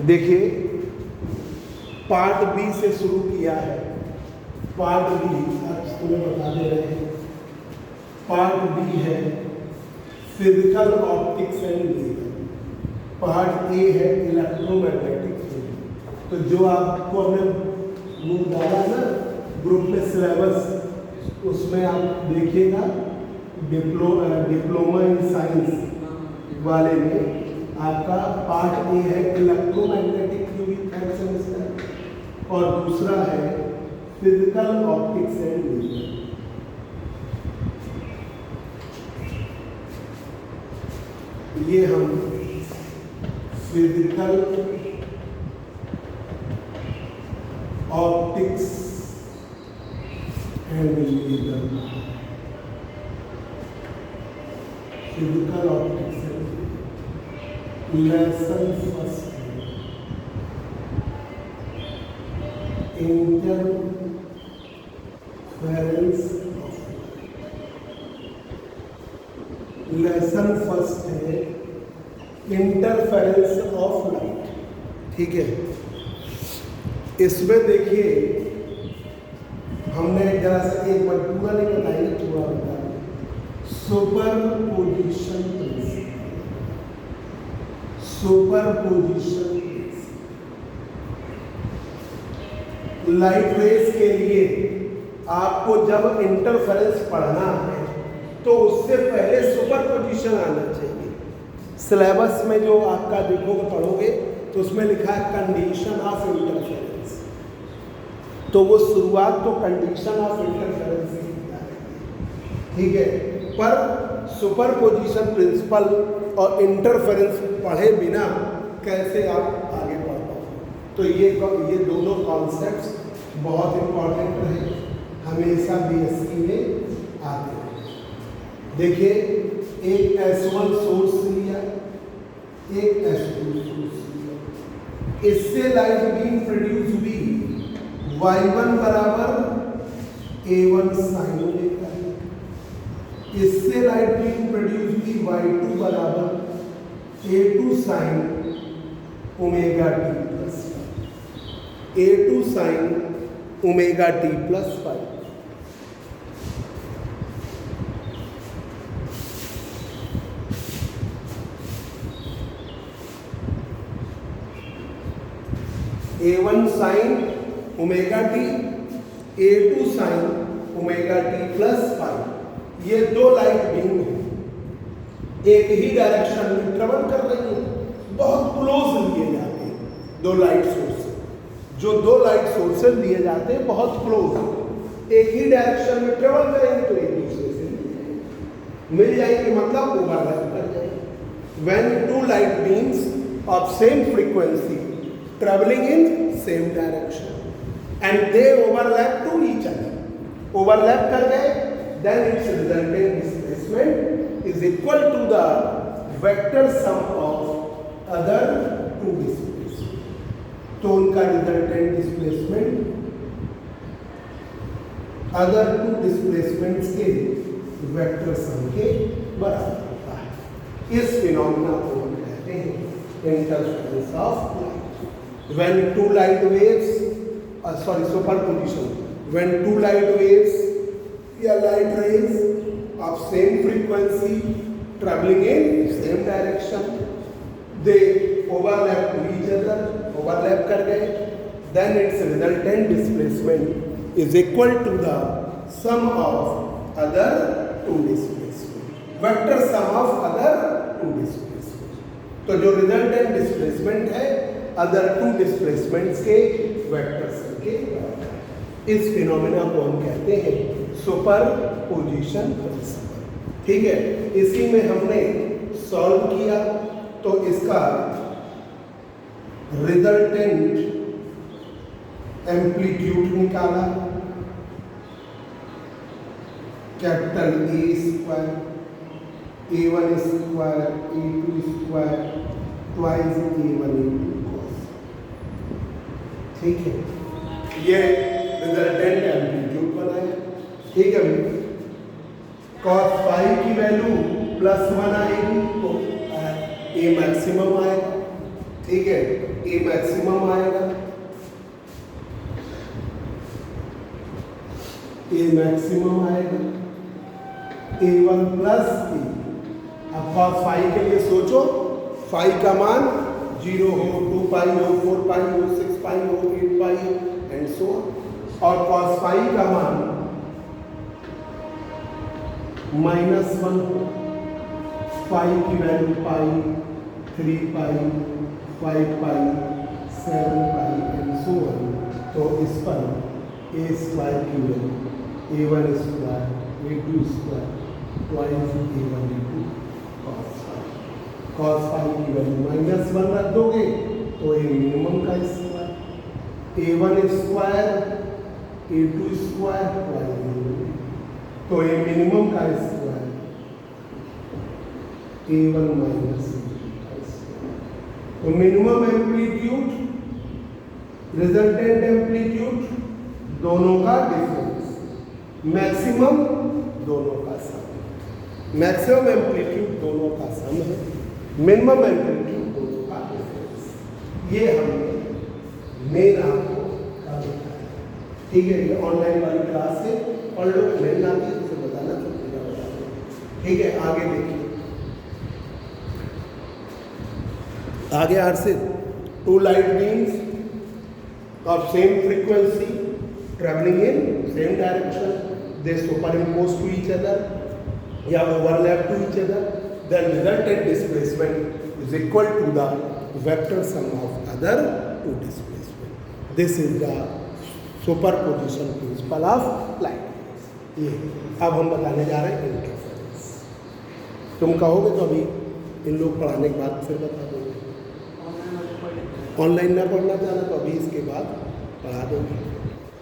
देखिए part B से शुरू किया है। पार्ट बी आज तुम्हें बता दे रहे हैं। पार्ट बी है physical optics and laser. Part A है इलेक्ट्रोमैग्नेटिक फील्ड। तो जो आपको हमने बुक डाला ना ग्रुप में सिलेबस, उसमें आप देखिएगा डिप्लोमा इन साइंस वाले में आपका पार्ट ए है इलेक्ट्रोमैग्नेटिक फील्ड थर्ड सेमेस्टर और दूसरा है फिजिकल ऑप्टिक्स एंड लेजर। ये हम physical optics and laser, physical optics and lesson first interference of lesson first है इंटरफेरेंस ऑफ लाइट। ठीक है, इसमें देखिए हमने जरा सा एक बार पूरा नहीं बताएंगे, थोड़ा बताएंगे। Superposition principle, superposition light rays के लिए आपको जब इंटरफेरेंस पढ़ना है तो उससे पहले सुपरपोजिशन आना चाहिए। सिलेबस में जो आपका देखोगे पढ़ोगे तो उसमें लिखा है कंडीशन ऑफ इंटरफेरेंस, तो वो शुरुआत तो कंडीशन ऑफ इंटरफेरेंस से की जाएगी। ठीक है, पर सुपरपोजिशन प्रिंसिपल और इंटरफेरेंस पढ़े बिना कैसे आप आगे बढ़ पाओगे। तो ये दोनों कॉन्सेप्ट्स बहुत इंपॉर्टेंट रहे, हमेशा बीएससी में आते हैं। देखिए एक S1 सोर्स लिया, एक S2 सोर्स लिया, इससे लाइट बीम प्रोड्यूस हुई, Y1 बराबर A1 साइन ओमेगा, इससे लाइट बीम प्रोड्यूस हुई Y2 बराबर A2 sine omega t plus, A2 sine omega t plus 5। A1 sine omega t, A2 sine omega t plus 5। ये दो light beam है, एक ही direction में ट्रेवल कर रही है, बहुत क्लोज लिए जाते हैं दो लाइट सोर्स। जो दो लाइट सोर्सेज लिए जाते हैं बहुत क्लोज, एक ही डायरेक्शन में ट्रेवल करेंगे तो एक दूसरे से मिल जाएंगे, मतलब ओवरलैप कर जाएंगे। When two light beams of same frequency traveling in same direction and they overlap to each other, overlap कर गए, then its resultant displacement is equal to the vector sum of other two displacement। तो उनका resultant displacement other two displacements के vector sum के बराबर होता है। इस फिनोमेना को हम कहते हैं interference of light. When two light waves, superposition, when two light waves या light rays of same frequency traveling in same direction, they overlap to each other, overlap कर गए, then its resultant displacement is equal to the sum of other two displacement, vector sum of other two displacement। तो जो resultant displacement है other two displacements के vector sum के बराबर। इस phenomena को हम कहते हैं सुपरपोजिशन प्रिंसिपल। ठीक है, इसी में हमने सॉल्व किया तो इसका रिजल्टेंट एम्पलीट्यूड निकाला, capital A square A1 square A2 square twice A1 A2। ठीक है, ये रिजल्टेंट एम्पलीट्यूड बनाया। ठीक है, cos फाई की वैल्यू +1 आएगी तो ए मैक्सिमम आएगा। ठीक है, ए मैक्सिमम आएगा, ए मैक्सिमम आएगा, A1 प्लस ए। अब cos फाई के लिए सोचो, फाई का मान 0 हो, 2 पाई हो, 4 पाई हो, 6 पाई हो, 8 पाई हो एंड सो और cos फाई का मान -1 हो, फाई की value pi, 3 pi, 5 pi, 7 pi and so on. तो इस पर ए स्क्वायर की value A1 square, A2 square twice A1 A2 cos phi की वैल्यू -1 रख दोगे तो ए मिनिमम का square, A1 square, A2 square twice, तो ए मिनिमम का स्क्वायर A1 माइनस A2 का स्क्वायर। तो मिनिमम एम्पलीट्यूड, रिजल्टेंट एम्पलीट्यूड दोनों का डिफरेंस, मैक्सिमम दोनों का सम, मैक्सिमम एम्पलीट्यूड दोनों का सम है, मिनिमम एम्पलीट्यूड दोनों का डिफरेंस। ये हमने मेन आपको का बताया, ठीक है। ये ऑनलाइन वाली क्लास है, और लोग मेन आती है उसे बताना तो पूरा बता दें, ठीक है। आगे देखिए, आगे आर से 2 light beams of same frequency traveling in same direction, they superimpose to each other या overlap to each other, then resultant displacement is equal to the vector sum of other two displacement. This is the superposition principle of light। ये अब हम बताने जा रहे हैं interference. तुम कहोगे तो अभी इन लोग पढ़ाने के बाद फिर बता दोगे, ऑनलाइन ना पढ़ना चाहना तो अभी इसके बाद पढ़ा दोगे,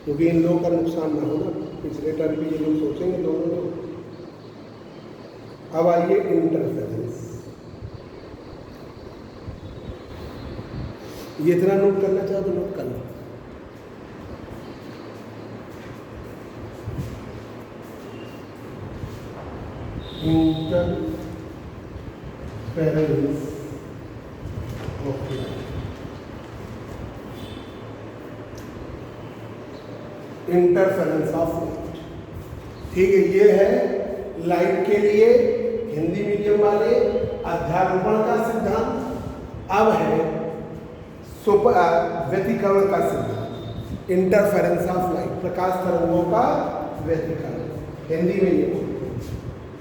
क्योंकि इन लोगों का नुकसान ना हो ना, पिछले टर्म भी ये लोग सोचेंगे दोनों लोग। अब आइए इंटरफेरेंस, ये इतना नोट करना चाहो तो नोट कर लो। Interference of light, interference of light, ठीक है। ये है लाइट के लिए हिंदी मीडियम वाले अध्यारोपण का सिद्धांत। अब है व्यतिकरण का सिद्धांत, इंटरफेरेंस ऑफ लाइट, प्रकाश तरंगों का व्यतिकरण, हिंदी में ये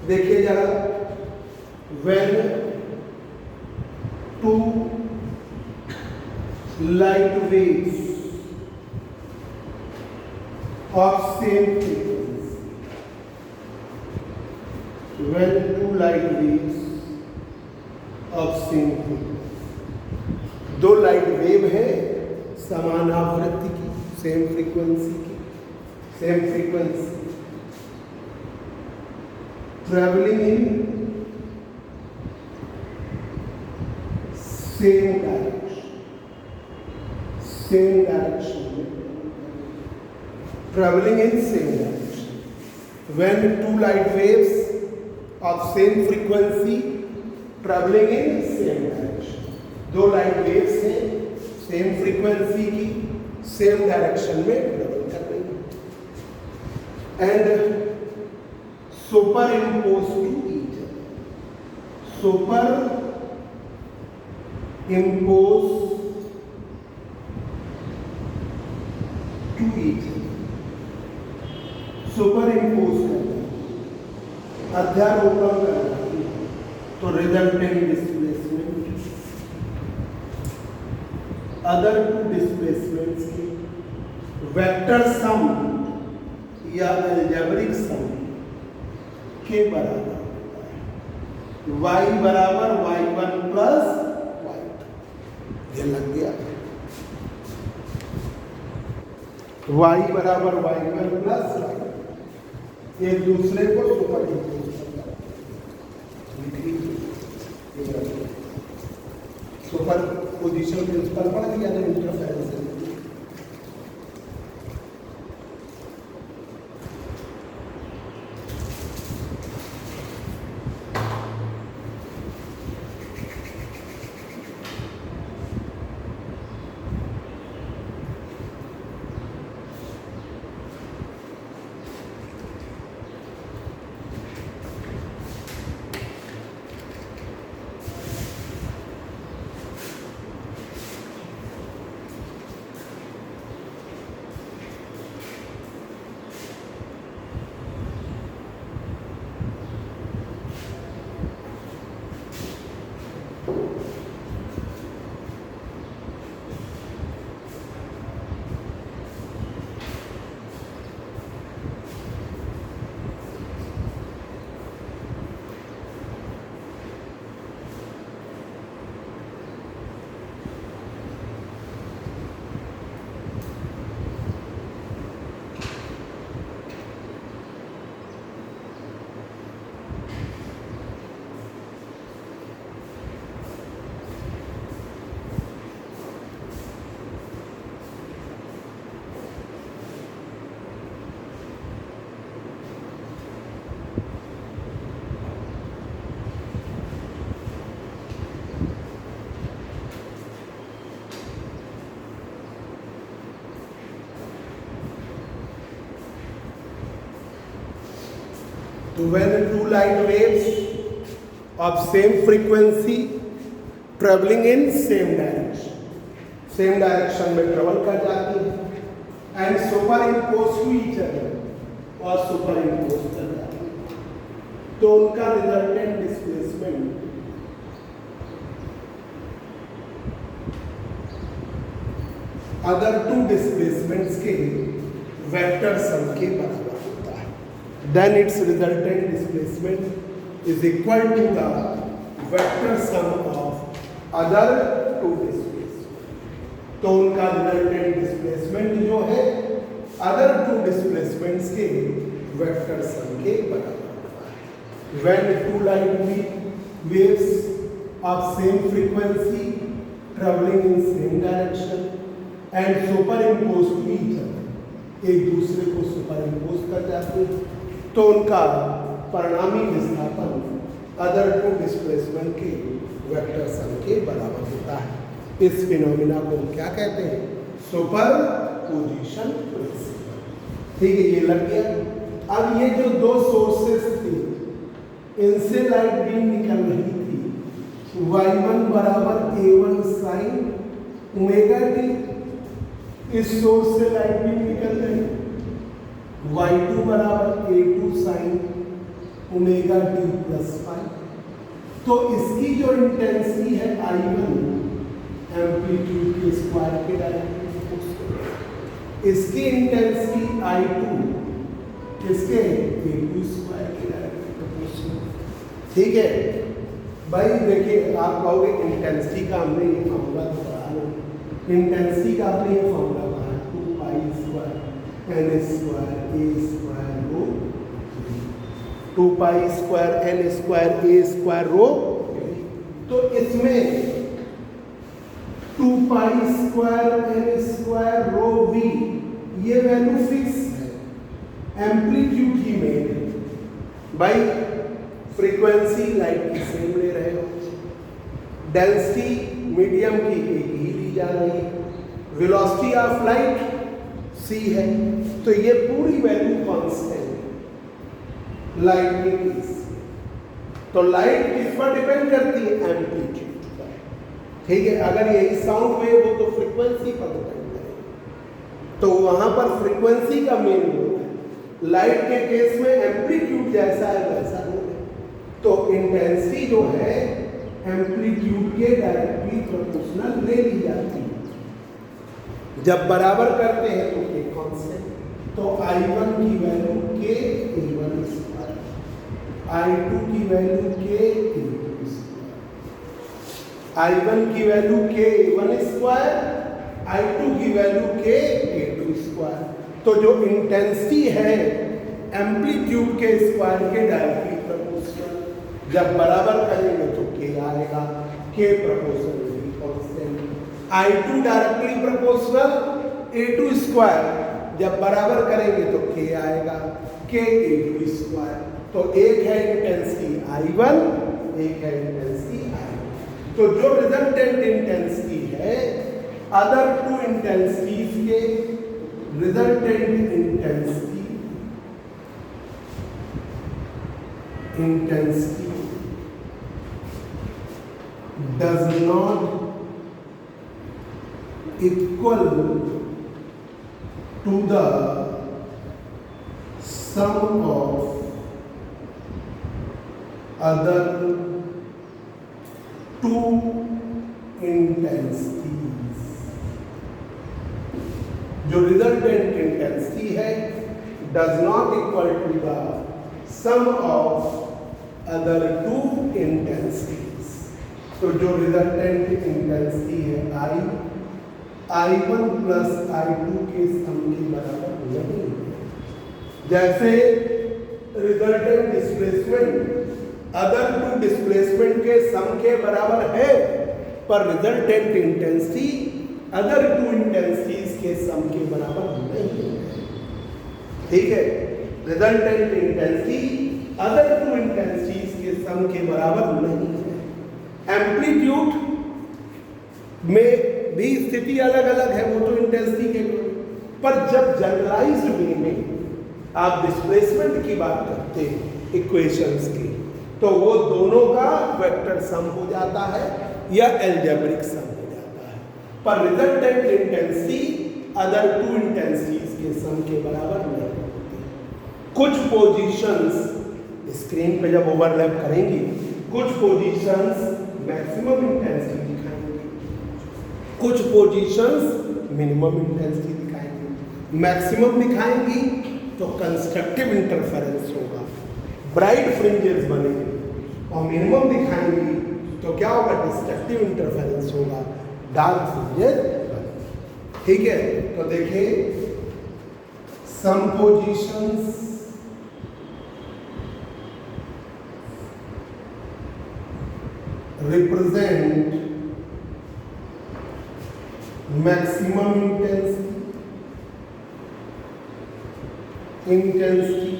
देखिए जरा। When 2 light waves of same frequency, when 2 light waves of same frequency, 2 light wave है समान आवृत्ति की, सेम फ्रीक्वेंसी की, same frequency, travelling in same direction, same direction में, traveling in same direction. When 2 light waves of same frequency traveling in same direction, 2 light waves हैं same frequency की, same direction में travel कर रही है, and superimpose to each other, superimpose to each other, superimpose करना, अध्यारोपण करना, तो resultant displacement other two displacements की वेक्टर सम या अलजेब्रिक सम के बराबर होता है। y बराबर y1 प्लस y2, ये लग गया। y बराबर y1 प्लस y2, एक दूसरे को सुपर इम्पोज करना, सुपर पोजिशन प्रिंसिपल पढ़ दिया ना interference. when two light waves of same frequency traveling in same direction में ट्रेवल कर जाती है and superimpose to each other और सुपर इम्पोज कर जाती है, तो उनका resultant displacement other two displacements के वेक्टर सम के बराबर। Then its resultant displacement is equal to the vector sum of other two displacements. तो उनका resultant displacement जो है other two displacements के vector sum के बराबर होता है। When two light waves of same frequency traveling in same direction and superimpose to each other, एक दूसरे को superimpose कर जाते हैं, तो उनका परिणामी विस्थापन अदर टू डिस्प्लेसमेंट के वेक्टर सम के बराबर होता है। इस फिनोमिना को हम क्या कहते हैं? Superposition principle. ठीक है, ये लग गया। अब ये जो दो सोर्सेस थी, इनसे लाइट बीम निकल रही थी, y1 बराबर a1 साइन ओमेगा टी, इस सोर्स से लाइट बीम निकल रही, y2 बराबर a2 sine omega t plus five. तो इसकी जो इंटेंसिटी है I1 एम्पलीट्यूड के स्क्वायर के डायरेक्टली प्रोपोर्शनल, इसकी इंटेंसिटी I2 किसके a2 स्क्वायर के डायरेक्टली प्रोपोर्शनल। ठीक है भाई, देखिए आप कहोगे इंटेंसिटी का हमने ये फॉर्मूला तो पढ़ा लो, इंटेंसिटी का आपने ये फॉर्मूला पढ़ा 2 pi square n square a square rho, 2 pi square n square a square rho. तो इसमें 2 pi square n square rho v ये वैल्यू फिक्स है, एम्पलीट्यूड ही में भाई फ्रीक्वेंसी लाइट की सेम ले रहे हो, डेंसिटी मीडियम की एक ही ली जा रही है, वेलोसिटी ऑफ लाइट c है, तो ये पूरी वैल्यू कांस्टेंट लाइट के केस। तो लाइट किस पर डिपेंड करती है? एम्पलीट्यूड पर। ठीक है, अगर यही साउंड वेव हो तो फ्रीक्वेंसी पर डिपेंड करेगी, तो वहां पर फ्रीक्वेंसी का मेन रोल है। लाइट के केस में एम्पलीट्यूड जैसा है वैसा रोल है, तो इंटेंसिटी जो है एम्पलीट्यूड के डायरेक्टली प्रोपोर्शनल ले ली जाती है। जब बराबर करते हैं तो के कांस्टेंट, तो I1 की वैल्यू के a1 स्क्वायर, I2 की वैल्यू के a2 स्क्वायर, I1 की वैल्यू के a1 स्क्वायर, I2 की वैल्यू के a2 स्क्वायर। तो जो इंटेंसिटी है एम्पलीट्यूड के स्क्वायर के डायरेक्टली प्रोपोर्शनल, जब बराबर करेंगे तो के आएगा, के proportional constant. I2 directly proportional a2 square, जब बराबर करेंगे तो k आएगा, k a2 स्क्वायर। तो एक है इंटेंसिटी I1, एक है इंटेंसिटी I2। तो जो रिजल्टेंट इंटेंसिटी है अदर टू इंटेंसिटीज के resultant intensity does not equal to the sum of other two intensities. जो रिजल्टेंट इंटेंसिटी है does not equal to the sum of other two intensities. तो जो resultant intensity है I1 plus I2 के sum के बराबर नहीं है। जैसे resultant displacement other two displacement के सम के बराबर है, पर resultant intensity other two intensities के सम के बराबर नहीं है। ठीक है, resultant intensity other two intensities के सम के बराबर नहीं है। एम्पलीट्यूड में भी स्थिति अलग अलग है, वो तो इंटेंसिटी के, पर जब जनरलाइज्ड वे में आप डिस्प्लेसमेंट की बात करते हैं इक्वेशंस की, तो वो दोनों का वेक्टर सम हो जाता है या एल्जेब्रिक सम हो जाता है, पर resultant intensity other two intensities के सम के बराबर नहीं होती। कुछ पोजीशंस स्क्रीन पे जब ओवरलैप करेंगी, कुछ पोजीशंस मैक्सिमम इंटेंसिटी दिखाएंगी, कुछ पोजीशंस मिनिमम इंटेंसिटी दिखाएंगी। मैक्सिमम दिखाएंगी तो कंस्ट्रक्टिव इंटरफेरेंस होगा, ब्राइट फ्रिंजेस बनेंगे, और मिनिमम दिखाएंगी तो क्या होगा, डिस्ट्रक्टिव इंटरफेरेंस होगा, डार्क फ्रिंजेस बनेंगे। ठीक है, तो देखिए some positions represent maximum intensity,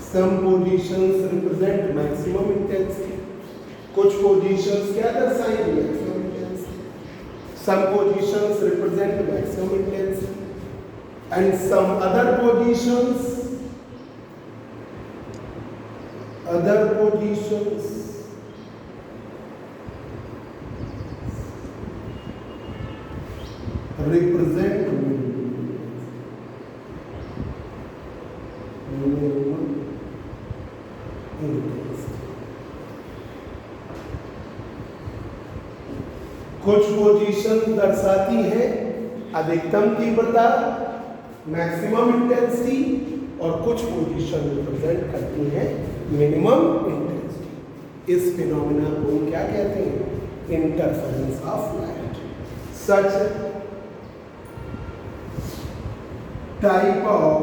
some positions represent maximum intensity, कुछ positions क्या दर्शाएंगे, maximum intensity, some positions represent maximum intensity, and some other positions represent कुछ पोजीशन दर्शाती है अधिकतम तीव्रता मैक्सिमम इंटेंसिटी, और कुछ पोजीशन रिप्रेजेंट करती है मिनिमम इंटेंसिटी। इस फिनोमेना को क्या कहते हैं, interference of light. Such type of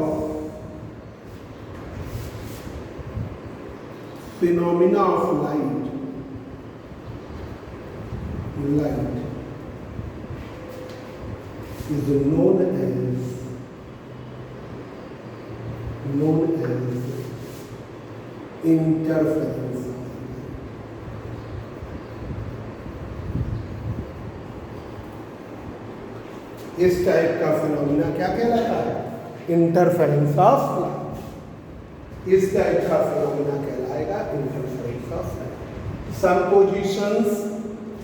phenomena of light is known as interference। इस टाइप का फिनोमिना क्या कहलाता है, इंटरफेरेंस ऑफ लाइट। इस टाइप का फिनोमिना कहलाएगा interference of light. Some positions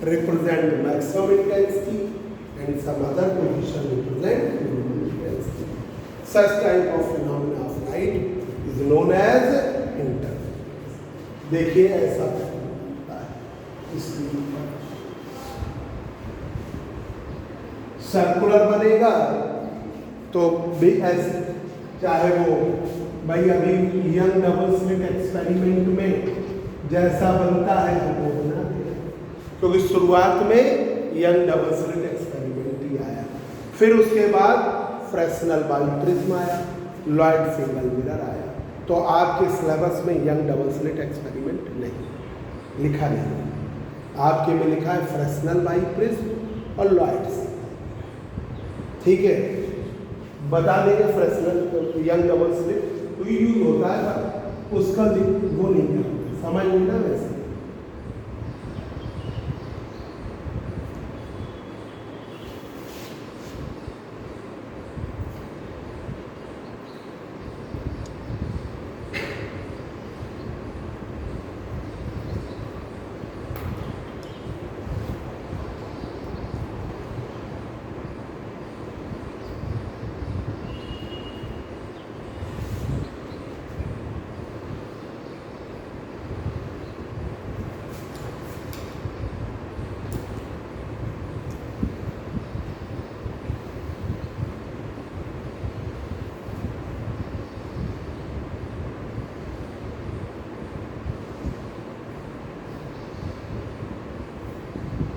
represent maximum intensity and some other position represent minimum intensity. Such type of phenomena of light is known as interference। देखिए ऐसा होता है, इसलिए सर्कुलर बनेगा तो भी ऐसे, चाहे वो भाई अभी यंग डबल स्लिट एक्सपेरिमेंट में जैसा बनता है वो बना दिया, क्योंकि शुरुआत में यंग डबल स्लिट एक्सपेरिमेंट ही आया, फिर उसके बाद फ्रेस्नेल बाइप्रिज्म आया, लॉयड सिंगल मिरर आया। तो आपके सिलेबस में यंग डबल स्लिट एक्सपेरिमेंट नहीं लिखा, नहीं आपके में लिखा है फ्रेस्नेल बाइप्रिज्म और लॉयड सिंगल। ठीक है, बता देंगे फ्रेस्नेल यंग डबल स्लिट तो यूज होता है, उसका वो नहीं करता, समझ नहीं ना वैसे।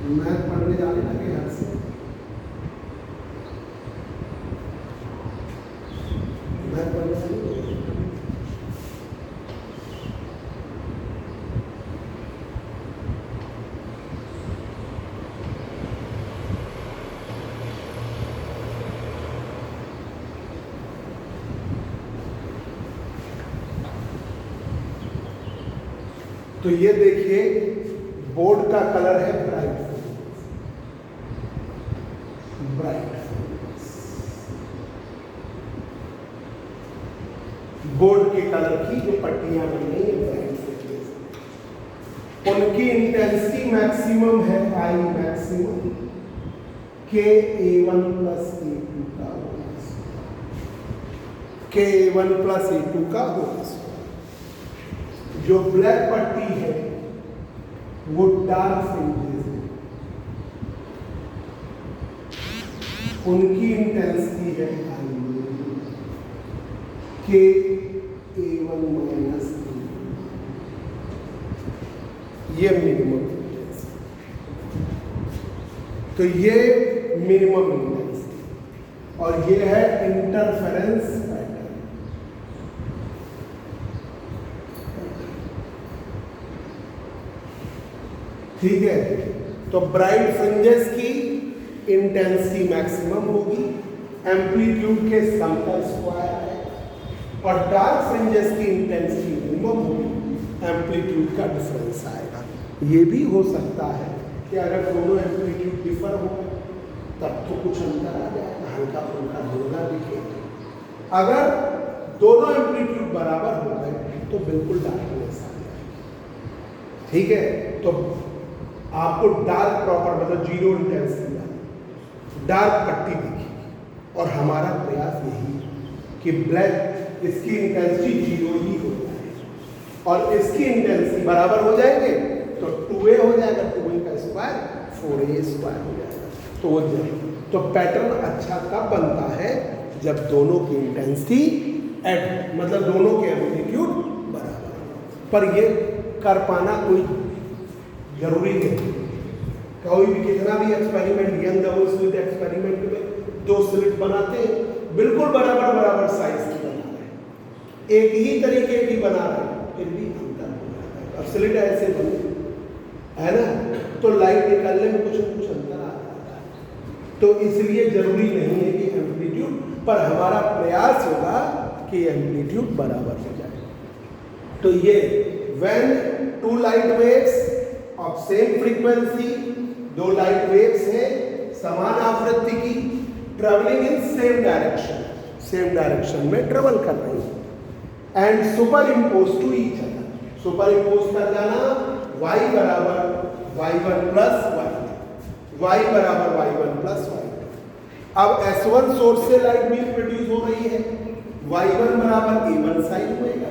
मैथ पढ़ने जाने लगे यहाँ से, मैथ पढ़ने जाने लगे। तो ये देखिए बोर्ड का कलर है ब्राइट, ब्राइट। बोर्ड के कलर की जो पट्टियां बन रही है ब्राइट से, उनकी इंटेंसिटी मैक्सिमम है आई मैक्सिमम के A1 प्लस A2 का होगा, के A1 प्लस A2 का होगा। जो ब्लैक पट्टी है वो डार्क फ्रिंजेस है, उनकी इंटेंसिटी है के A1 माइनस, ये मिनिमम इंटेंसिटी। तो ये मिनिमम इंटेंसिटी और ये है इंटरफेरेंस पैटर्न। ठीक है, तो ब्राइट फ्रिंजेस की इंटेंसिटी मैक्सिमम होगी, एम्पलीट्यूड के सम का स्क्वायर है, और डार्क फ्रिंजेस की इंटेंसिटी मिनिमम होगी, एम्पलीट्यूड का डिफरेंस आएगा। ये भी हो सकता है कि अगर दोनों एम्पलीट्यूड डिफर हो तब तो कुछ अंतर आ जाएगा, हल्का फुल्का धुंधला दिखेगा। अगर दोनों एम्पलीट्यूड बराबर हो गए तो बिल्कुल डार्कनेस आ जाएगी। ठीक है, तो आपको डार्क प्रॉपर मतलब जीरो इंटेंसिटी वाली डार्क पट्टी दिखेगी, और हमारा प्रयास यही है कि ब्लैक इसकी इंटेंसिटी जीरो ही हो जाए और इसकी इंटेंसिटी बराबर हो जाएंगे तो 2a हो जाएगा, 2a का स्क्वायर 4a स्क्वायर हो जाएगा। तो वो तो पैटर्न अच्छा कब बनता है जब दोनों की इंटेंसिटी एट मतलब दोनों के एम्पलीट्यूड बराबर हो। पर ये कर पाना कोई जरूरी नहीं। कोई भी कितना भी experiment young double slit experiment में 2 स्लिट बनाते हैं, बिल्कुल बराबर साइज की बना रहे हैं, एक ही तरीके की बना रहे हैं, फिर भी अंतर हो जाता है। अब स्लिट ऐसे बने है ना, तो लाइट निकालने में कुछ न कुछ अंतर आ जाता है। तो इसलिए जरूरी नहीं है कि एम्पलीट्यूड, पर हमारा प्रयास होगा कि एम्पलीट्यूड बराबर हो जाए। तो ये when 2 light waves of same frequency, 2 light waves है समान आवृत्ति की, ट्रेवलिंग इन सेम डायरेक्शन में ट्रेवल कर रही है, and superimpose to each other, superimpose कर जाना y बराबर y1 प्लस y बराबर y1 प्लस y। अब S1 सोर्स से लाइट बीम प्रोड्यूस हो रही है, y1 बराबर a1 साइन होएगा,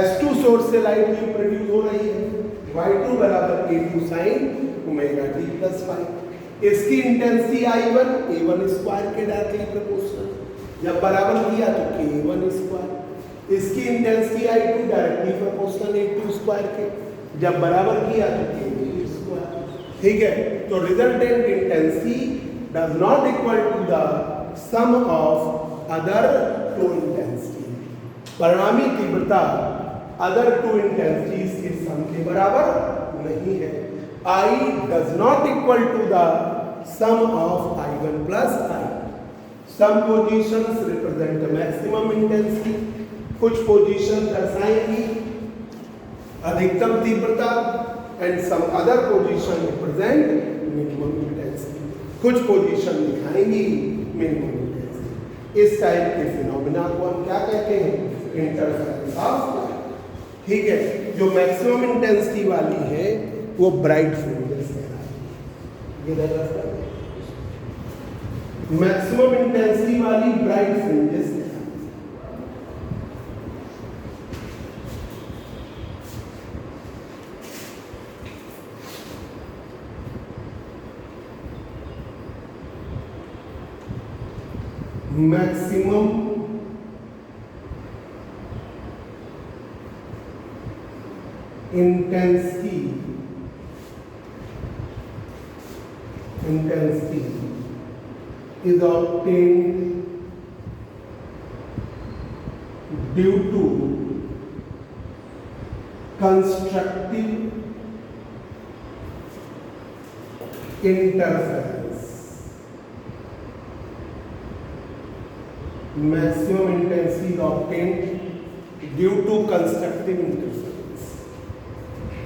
S2 सोर्स से लाइट बीम प्रोड्यूस हो रही है, y2 बराबर a2 sine omega t plus y। इसकी इंटेंसिटी I1 a1 स्क्वायर के डायरेक्टली प्रोपोर्शनल, जब बराबर किया तो k1 स्क्वायर। इसकी intensity I2 directly proportional a2 square के, जब बराबर किया तो k2 स्क्वायर। ठीक है, तो resultant intensity does not equal to the sum of other 2 intensity, परिणामी तीव्रता अदर 2 इंटेंसिटीज के सम के बराबर नहीं है। I does not equal to the sum of I1 plus I. Some positions represent the maximum intensity, कुछ position दर्शाएंगी अधिकतम तीव्रता, and some other position represent minimum intensity, कुछ पोजीशन दिखाएंगी मिनिमम इंटेंसिटी। इस टाइप के फिनोमिना को हम क्या कहते हैं? Interference of light. ठीक है, जो मैक्सिमम इंटेंसिटी वाली है वो ब्राइट फ्रिंजेस कहलाती है। मैक्सिमम इंटेंसिटी वाली ब्राइट फ्रिंजेस कहलाती है। Maximum intensity intensity is obtained due to constructive interference. Maximum intensity is obtained due to constructive interference.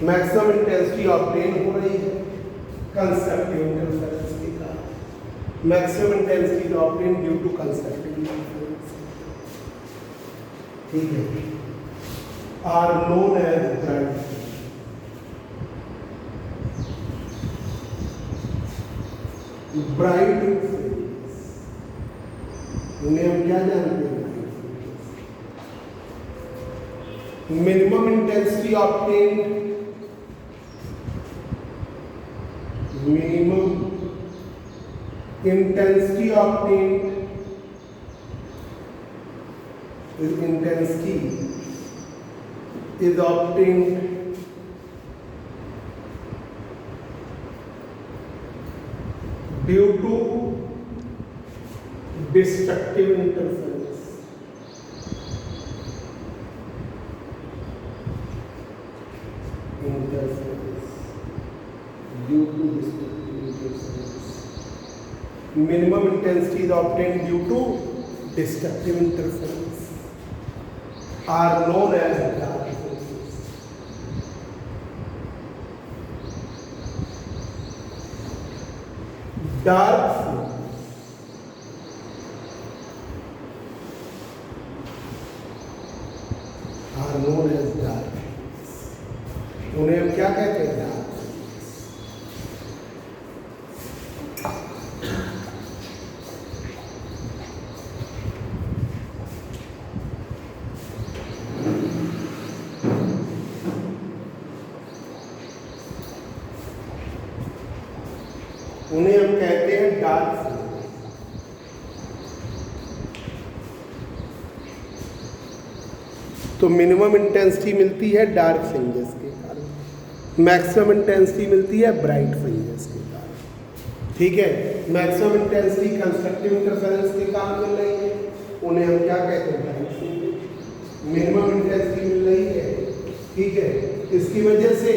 Maximum intensity obtained हो रही है constructive interference के कारण. Maximum intensity is obtained due to constructive interference. ठीक है, are known as bright. Bright fringes, उन्हें हम क्या जानते हैं? Minimum intensity obtained, minimum intensity obtained is obtained due to destructive interference. Due to destructive interference. Minimum intensity is obtained due to destructive interference. Are known as dark fringes. Dark fringes are known as dark fringes. उन्हें हम क्या कहते हैं? dark fringes. उन्हें हम कहते हैं dark fringes. तो मिनिमम इंटेंसिटी मिलती है डार्क फ्रिंजेस के कारण, मैक्सिमम इंटेंसिटी मिलती है ब्राइट फ्रिंजेस के कारण. ठीक है, मैक्सिमम इंटेंसिटी कंस्ट्रक्टिव इंटरफेरेंस के कारण मिल रही है, उन्हें हम क्या कहते हैं? Bright fringes. मिनिमम इंटेंसिटी मिल रही है, ठीक है, इसकी वजह से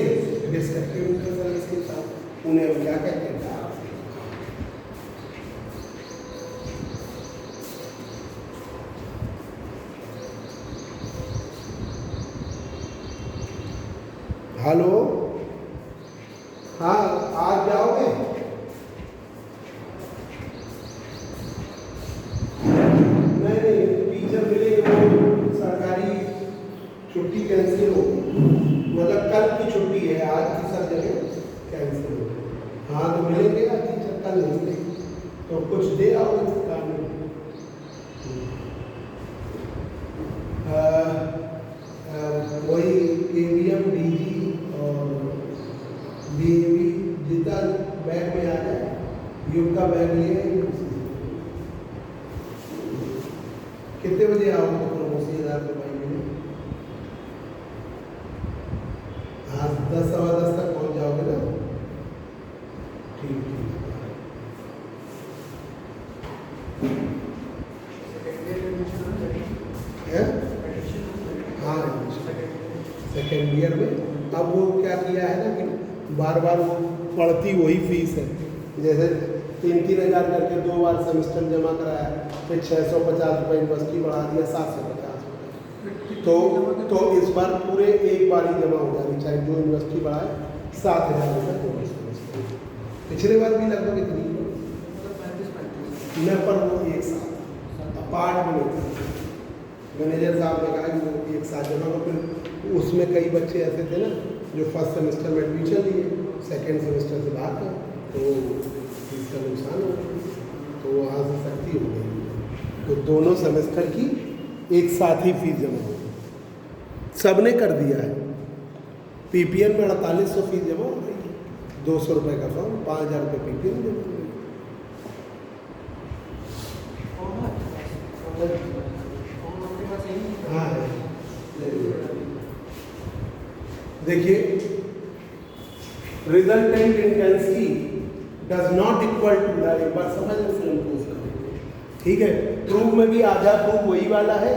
डिस्ट्रक्टिव इंटरफेरेंस के साथ, उन्हें हम क्या कहते हैं? डार्क. हेलो, हाँ आज जाओगे? नहीं, टीचर मिलेंगे, वो सरकारी छुट्टी कैंसिल हो, मतलब कल की छुट्टी है, आज की सब जगह कैंसिल हो. हाँ तो मिलेंगे आज टीचर, कल मिलेंगे, तो कुछ दे आओ इस काम में. वही AVM DG और BAV जितना बैग में आ जाए, युग का बैग लिए. कितने बजे आओगे? तो मुसीदार के भाई में आज 10-10:15 तक पहुंच जाओगे ना? ठीक ठीक. हाँ, सेकेंड ईयर में अब वो क्या किया है ना कि बार बार वो पढ़ती वही फीस है. जैसे 3-3 हज़ार करके 2 बार सेमेस्टर जमा कराया, फिर 650 रुपये यूनिवर्सिटी बढ़ा दिया 750 रुपये. तो इस बार पूरे एक बार ही जमा हो जानी चाहिए, जो यूनिवर्सिटी बढ़ाए 7,000 रुपये दोनों सेमेस्टर. पिछले बार भी लगभग इतनी न, पर वो एक साथ पार्ट में नहीं था. मैनेजर साहब ने कहा कि वो एक साथ जमा हो. फिर उसमें कई बच्चे ऐसे थे ना जो फर्स्ट सेमेस्टर में एडमिशन लिए, सेकेंड सेमेस्टर से बाहर था, तो इसका नुकसान हो गया. तो वहाँ से सख्ती हो गई, तो दोनों सेमेस्टर की एक साथ ही फीस जमा हो गई. सब ने कर दिया है. PPN में 4800 फीस जमा हो रही है, 200 रुपये का फॉर्म, 5,000 रुपये PPN जमा हो गई. हाँ देखिए, resultant intensity does not equal to the, एक बार समझ लो फिर हम प्रूव करेंगे। ठीक है, प्रूफ में भी आधा प्रूफ वही वाला है,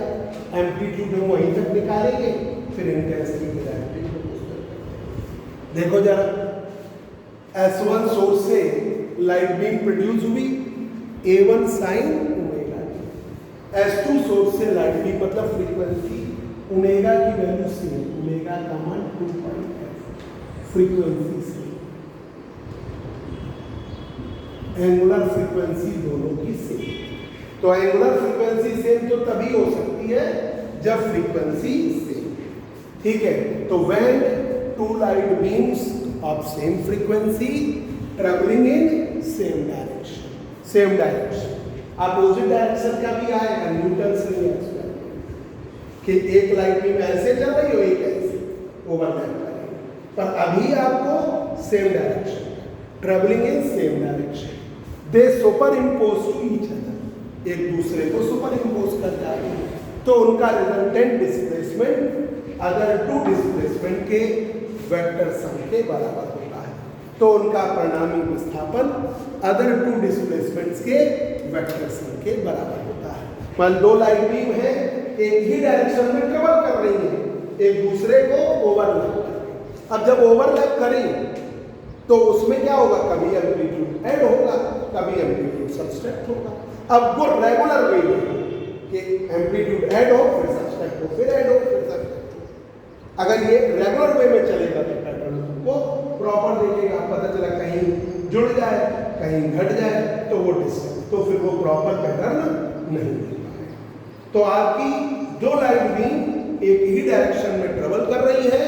एम्पलीट्यूड हम वहीं तक निकालेंगे, फिर इंटेंसिटी की डायरेक्टली प्रपोज करेंगे। देखो जरा, S1 सोर्स से लाइट बीम प्रोड्यूस हुई, A1 sine omega T. S2 source से लाइट बीम मतलब फ्रीक्वेंसी ओमेगा की वैल्यू सेम, ओमेगा का मान 2.f, फ्रीक्वेंसी से एंगुलर फ्रीक्वेंसी दोनों की सेम। तो एंगुलर फ्रीक्वेंसी सेम तो तभी हो सकती है जब फ्रीक्वेंसी सेम। ठीक है, तो when two light beams of same frequency travelling in same direction, opposite direction का भी आएगा, न्यूटन से एक्सपेरिमेंट कि एक लाइट बीम ऐसे चल रही हो, एक ऐसे ओवरलैप करेगी, पर अभी आपको same direction, travelling in same direction, they superimpose to each other, एक दूसरे को सुपर इम्पोज कर जाते हैं, तो उनका resultant displacement other two displacement के वेक्टर सम के बराबर होता है। तो उनका परिणामी विस्थापन अदर टू डिस्प्लेसमेंट्स के वेक्टर सम के बराबर होता है। मान दो लाइट बीम है, एक ही डायरेक्शन में ट्रेवल कर रही है, एक दूसरे को ओवरलैप कर रही है। अब जब ओवरलैप करें तो उसमें क्या होगा, कभी एम्पलीट्यूड ऐड होगा, कभी एम्पलीट्यूड सब्सट्रैक्ट होगा। अब वो रेगुलर वे में कि एम्पलीट्यूड ऐड हो फिर सब्सट्रैक्ट हो, फिर ऐड हो फिर सब्सट्रैक्ट हो। अगर ये रेगुलर वे में चलेगा तो पैटर्न को प्रॉपर देखेगा, पता चला कहीं जुड़ जाए कहीं घट जाए तो वो डिस्टर्ब, तो फिर वो प्रॉपर पैटर्न नहीं मिल पाएगा। तो आपकी दो लाइट बीम एक ही डायरेक्शन में ट्रेवल कर रही है,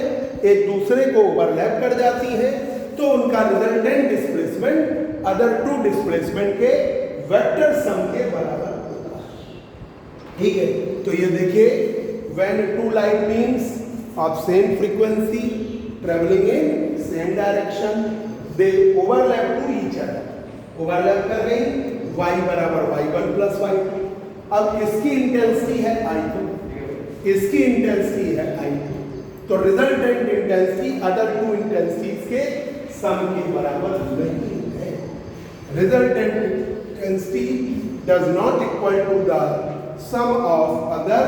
एक दूसरे को ओवरलैप कर जाती है, तो उनका resultant displacement other two displacement के वेक्टर सम के बराबर होगा। ठीक है, तो ये देखिए, when two light beams of same frequency travelling in same direction they overlap to each other, overlap कर गई, y बराबर y1 प्लस y2। अब इसकी इंटेंसिटी है I1, इसकी इंटेंसिटी है I2, तो resultant intensity other two intensities के सम के बराबर नहीं है। Resultant intensity does not equal to the sum of other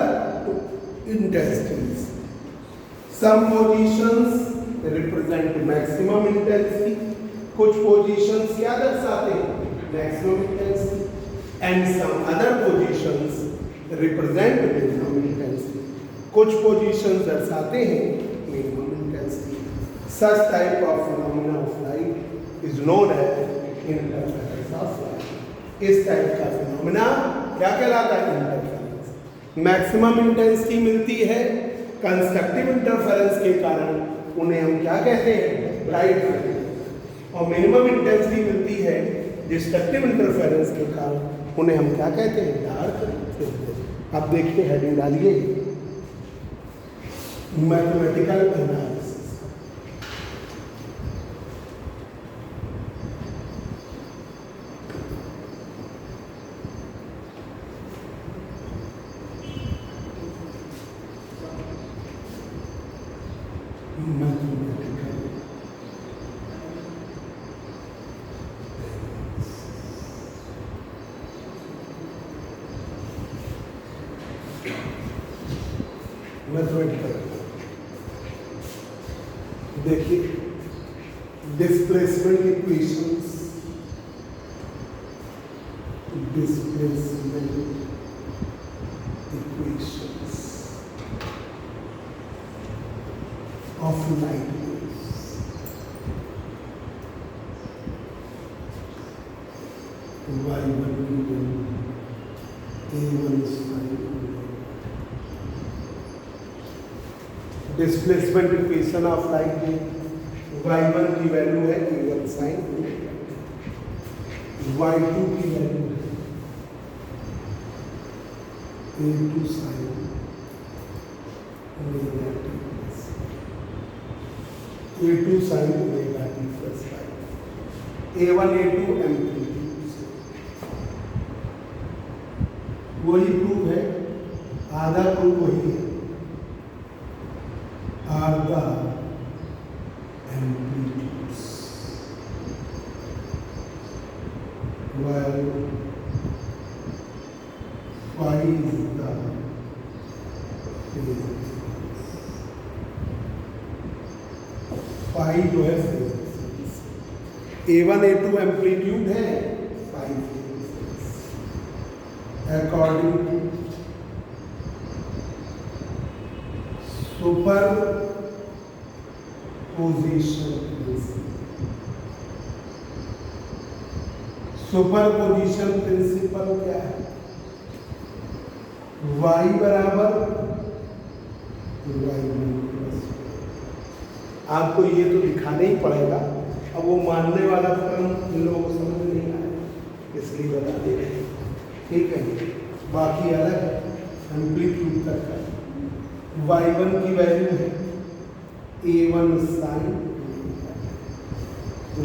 intensities. Some positions represent maximum intensity, कुछ पोजीशंस क्या दर्शाते हैं, maximum intensity, and some other positions represent minimum intensity, कुछ पोजीशंस दर्शाते हैं minimum intensity. Such type of phenomena of light is known as interference of light। इस type का phenomena क्या कहलाता है, इंटरफेरेंस। मैक्सिमम इंटेंसिटी मिलती है कंस्ट्रक्टिव इंटरफेरेंस के कारण, उन्हें हम क्या कहते हैं, ब्राइट रेडिएशन, और मिनिमम इंटेंसिटी मिलती है डिस्ट्रक्टिव इंटरफेरेंस के कारण, उन्हें हम क्या कहते हैं, डार्क रेडिएशन। अब देखिए, हेडिंग डालिए मैथमेटिकल एनालिसिस। देखिए, displacement equations, of light waves, y1 A1 displacement equation of light wave, y1 की वैल्यू है A1 साइन, y2 की वैल्यू है A2 sine omega t plus, A2 sine omega t plus A1 A2 amplitude से। वही proof है, आधा proof वही है, are the amplitudes while phi is the phi जो है A1 A2 एम्पलीट्यूड है, phi according to superposition principle. Superposition principle क्या है? y बराबर y प्लस, आपको ये तो दिखाना ही पड़ेगा। अब वो मानने वाला टर्म इन लोगों को समझ नहीं आया, इसलिए बता दे रहे हैं, ठीक है। बाकी अलग एम्पलीट्यूड तक का y1 की वैल्यू है A1 साइन,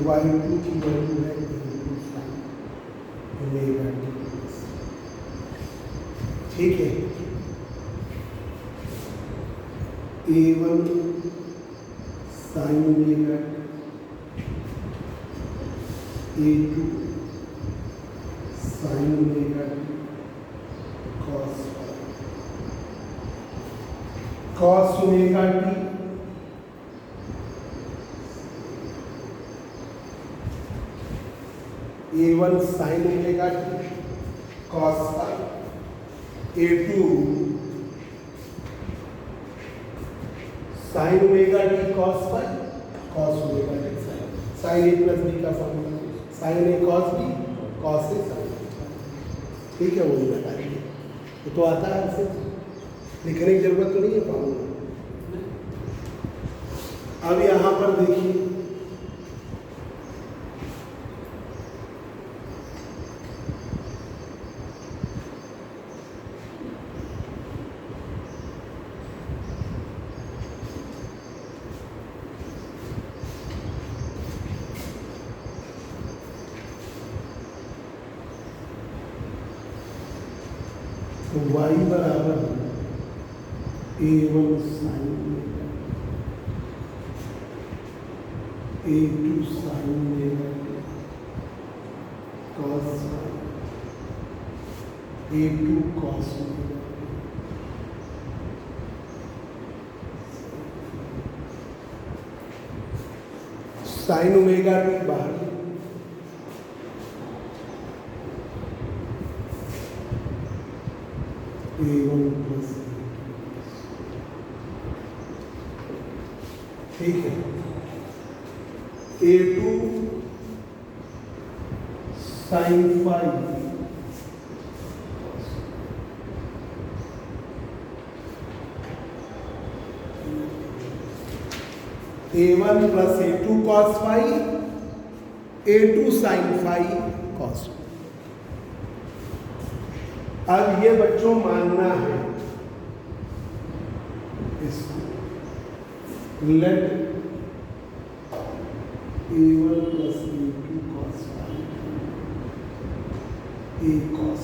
y2 की वैल्यू है A2 साइन ओमेगा t, ठीक है। A1 sine omega, A2 sine omega cos omega t, A1 sine omega t cos phi, A2 sine omega t cos phi, cos omega t sine, sine A plus B का formula, sine A cos B, cos A sine, ठीक है। वही बता रही है, तो आता है, ऐसे लिखने की जरूरत तो नहीं है फॉर्मूला। अब यहाँ पर देखिए, तो y बराबर A1 sine omega, A2 sine omega cos phi, A2 cos omega, sine omega t बाहर, A1 प्लस, ठीक है। A2 sine phi, A1 plus A2 cos phi, A2 sine phi cos. अब ये बच्चों मानना है इसको, let A1 plus A2 cos phi A cos,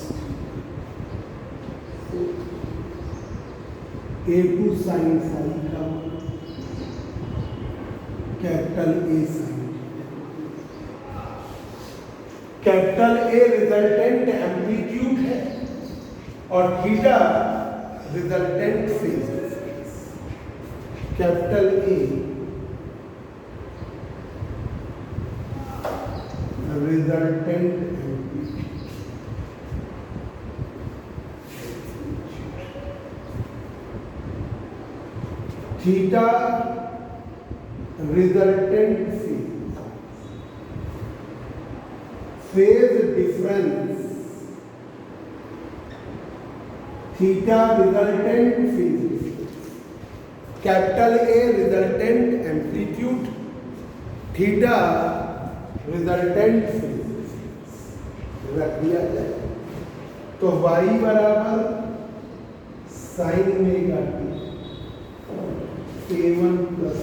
A2 sine phi का capital A sine, capital A resultant amplitude है और theta resultant phase, capital A resultant amplitude, theta resultant phase difference, theta resultant phase, capital A resultant amplitude, theta resultant phase रख दिया जाए तो y बराबर sine omega t A1 plus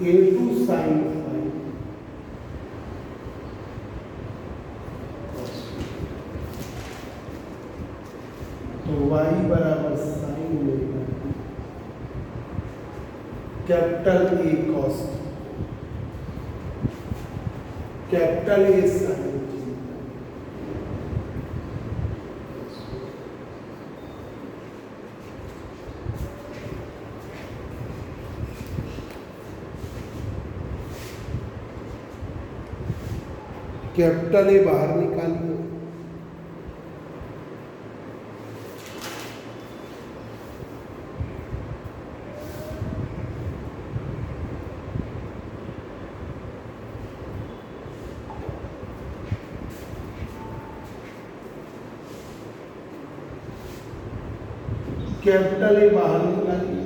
A2 sine phi, तो y बराबर sine omega capital A cos, capital A sine capital A बाहर निकालिए, capital A बाहर निकालिए,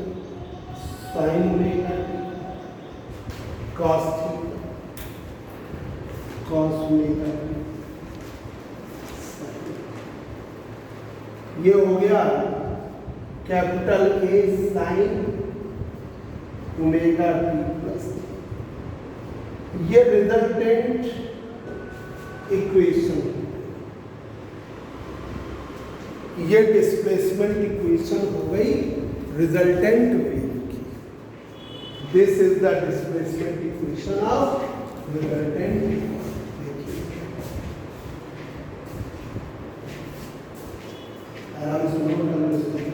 sine omega cos theta, cos omega ये हो गया capital A sine omega t plus, ये रिजल्टेंट इक्वेशन, ये डिस्प्लेसमेंट इक्वेशन हो गई रिजल्टेंट वेव की। This is the displacement equation of resultant wave. आराम से नोट करना है।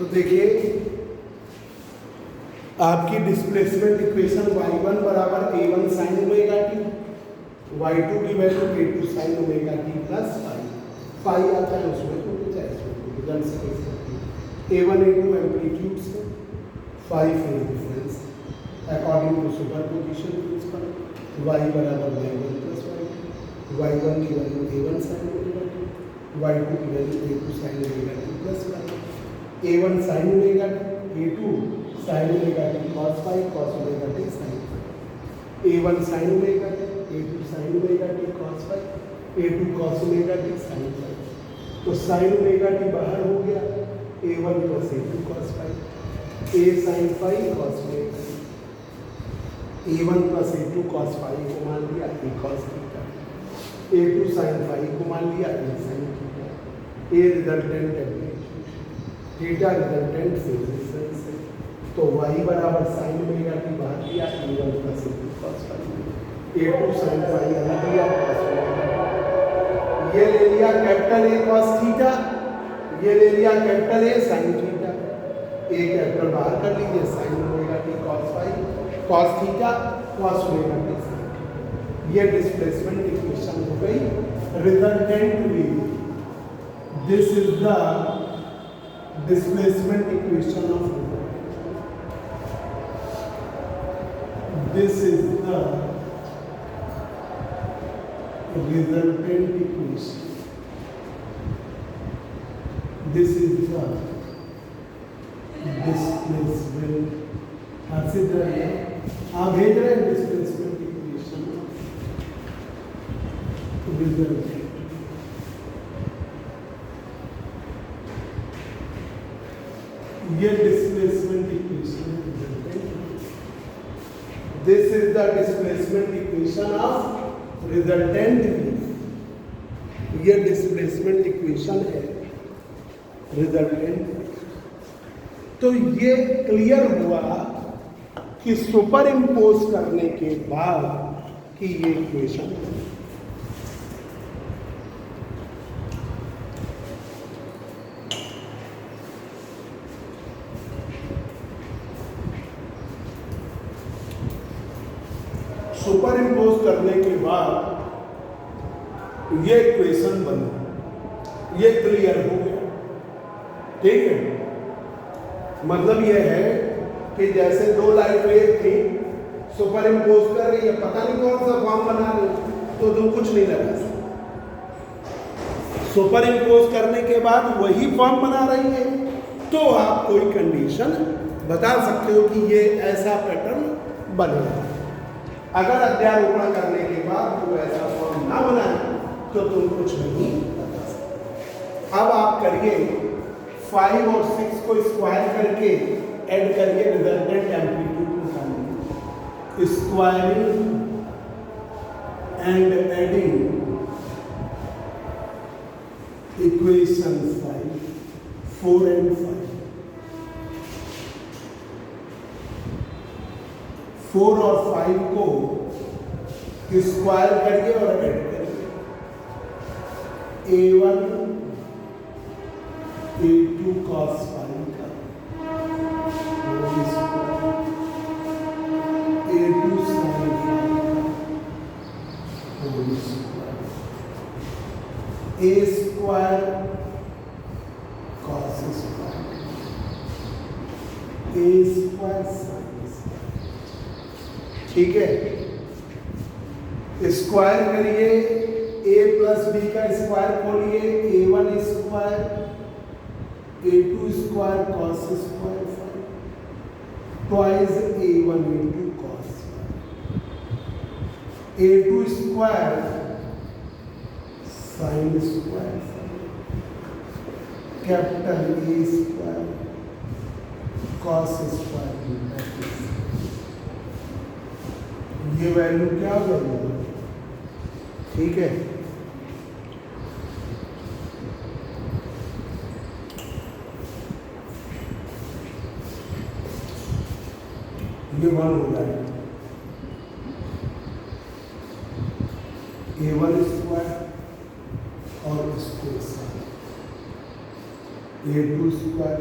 तो देखिए आपकी डिस्प्लेसमेंट इक्वेशन y1 बराबर a1 sine omega t, y2 की value a2 sine omega t plus phi आता है उसमें तो कुछ ऐसे रिजल्ट से कैसे a1 a2 एम्पलीट्यूड्स है, phi phase difference according to superposition principle, y बराबर y1 प्लस y1 की value a1 sine omega t, y2 की value a2 sine omega t plus a1 sine omega t, a2 sine omega t cos phi cos omega t sine phi, a1 sine omega t, a2 sine omega t cos phi, a2 cos omega t sine phi. तो sine omega t बाहर हो गया, a1 plus a2 cos phi, a sine phi cos omega t, a1 plus a2 cos phi को मान लिया a cos theta, a2 sine phi को मान लिया a sine theta, a resultant amplitude, theta resultant phase difference है। तो y बराबर sine omega t बाहर लिया a1 plus a2 cos phi, a2 sine phi अलग लिया कॉस ओमेगा टी, ये ले लिया कैपिटल A कॉस थीटा, ये ले लिया capital A sine theta, A capital बाहर कर लीजिए sine omega t cos phi cos theta cos omega t sine theta. ये डिस्प्लेसमेंट इक्वेशन हो गई resultant wave. This is the displacement equation of this is the resultant equation. This is the displacement. भेज रहे हैं displacement equation resultant. ये displacement equation resultant. This is the displacement equation of resultant wave. ये displacement equation है resultant। तो ये clear हुआ कि सुपर इम्पोज करने के बाद कि ये इक्वेशन है। सुपर इम्पोज करने के बाद ये इक्वेशन बनी, ये क्लियर हो गया। ठीक है, मतलब ये है कि जैसे दो लाइट वेव थी, सुपर इम्पोज कर रही है, पता नहीं कौन सा फॉर्म बना रही, तो तुम कुछ नहीं लगा सकते। सुपर इम्पोज करने के बाद वही फॉर्म बना रही है, तो आप कोई कंडीशन बता सकते हो कि ये ऐसा पैटर्न बनेगा। अगर अध्यारोपण करने के बाद वो ऐसा फॉर्म ना बनाए तो तुम कुछ नहीं बता सकते। अब आप करिए 5 और 6 को स्क्वायर करके ऐड करिए, रिजल्टेंट एम्पलीट्यूड निकालिए। Squaring and adding equation 5, 4 and 5, 4 और 5 को स्क्वायर करिए और ऐड करिए। a1 a2 cos फाई का a2 sin फाई का whole square, a square cos square, a square sin square. ठीक है, स्क्वायर करिए, a प्लस बी का स्क्वायर खोलिए, a1 square a2 square cos square twice a1 a2 cos, a2 square sin square, capital A square cos square. ये value क्या value है? ठीक है, ये 1 हो जाएगा। a1 स्क्वायर और इसको a2 square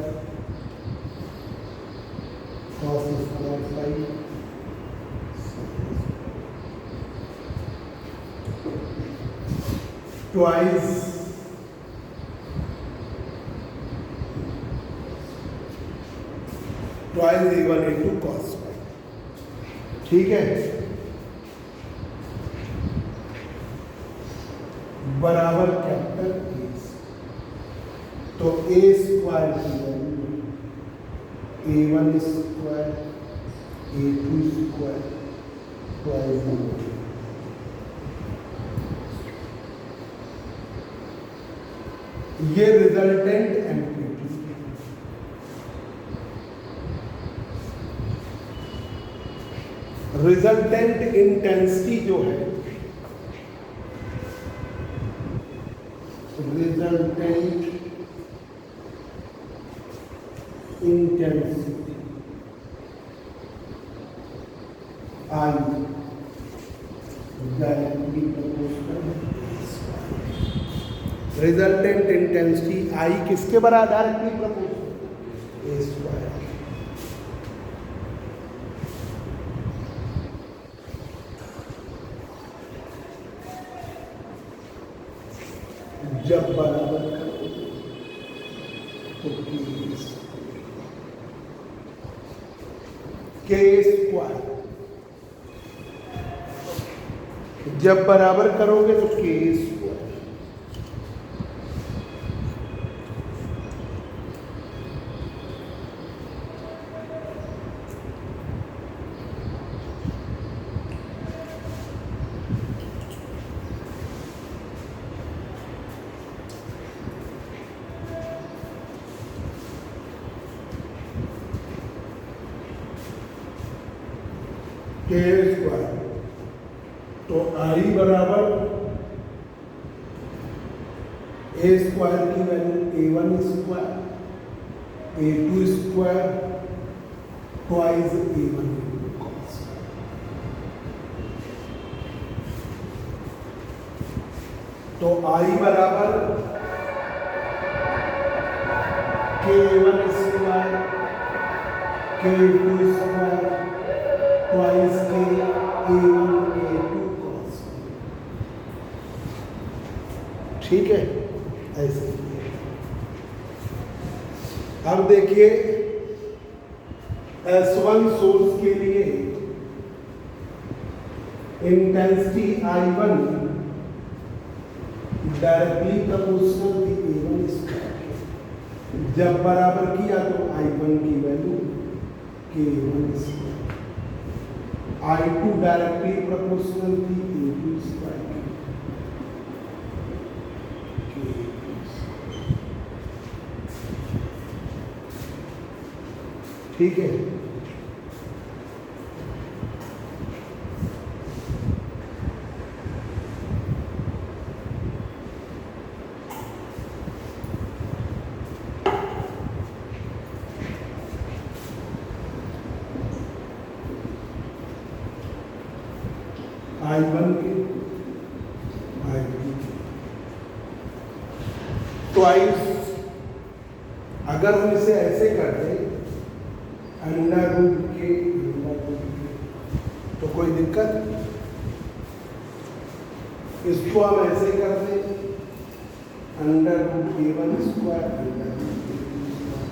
cos square phi twice a1 into cos phi। ठीक है, बराबर कैपिटल ए। तो ए स्क्वायर की value a1 square a2 square twice ये रिजल्टेंट एम्पलीट्यूड, रिजल्टेंट इंटेंसिटी जो है, resultant intensity I directly proportional, resultant intensity I किसके बराबर, डायरेक्टली प्रोपोर्शनल ए स्क्वायर। जब बराबर करो तो के स्क्वायर, जब बराबर करोगे तो के स्क्वायर, के स्क्वायर। तो आई बराबर ए स्क्वायर की value a1 square a2 square twice a1 cos। तो आई बराबर k1 square k2 square twice के a1 a2 cos। ठीक है, ऐसे। अब देखिए S1 सोर्स के लिए इंटेंसिटी I1 डायरेक्टली प्रोपोर्शनल थी a1 स्क्वायर। जब बराबर किया तो I1 की value k1 square, I2 directly proportional थी a2 स्क्वायर। ठीक है, I1 के I2 ट्वाइस। अगर हम इसे ऐसे कर दें अंडर रूट के तो कोई दिक्कत, इसको हम ऐसे कर दें under root a1 square under root a2 square.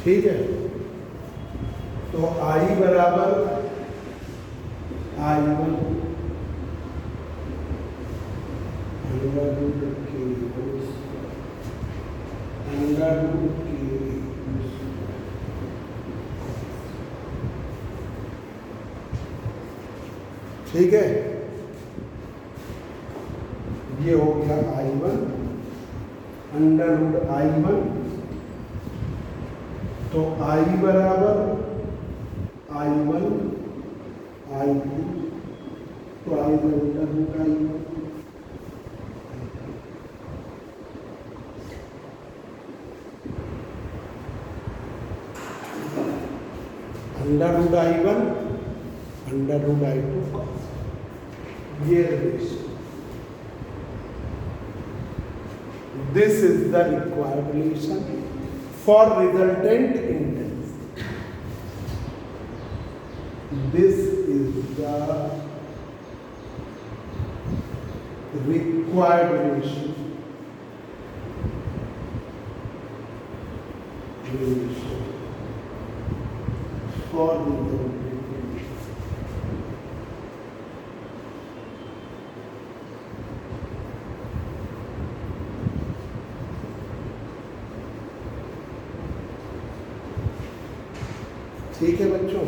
ठीक है, तो I बराबर I1 अंडर रूट के अंडर रूट के। ठीक है, ये हो गया I1 अंडर रूट I1। तो I बराबर I1 I2 twice under root I1। Under root I1 under root I2 ये relation This is the required relation for resultant intensity. This is the required relation for resultant intensity. ठीक है बच्चों,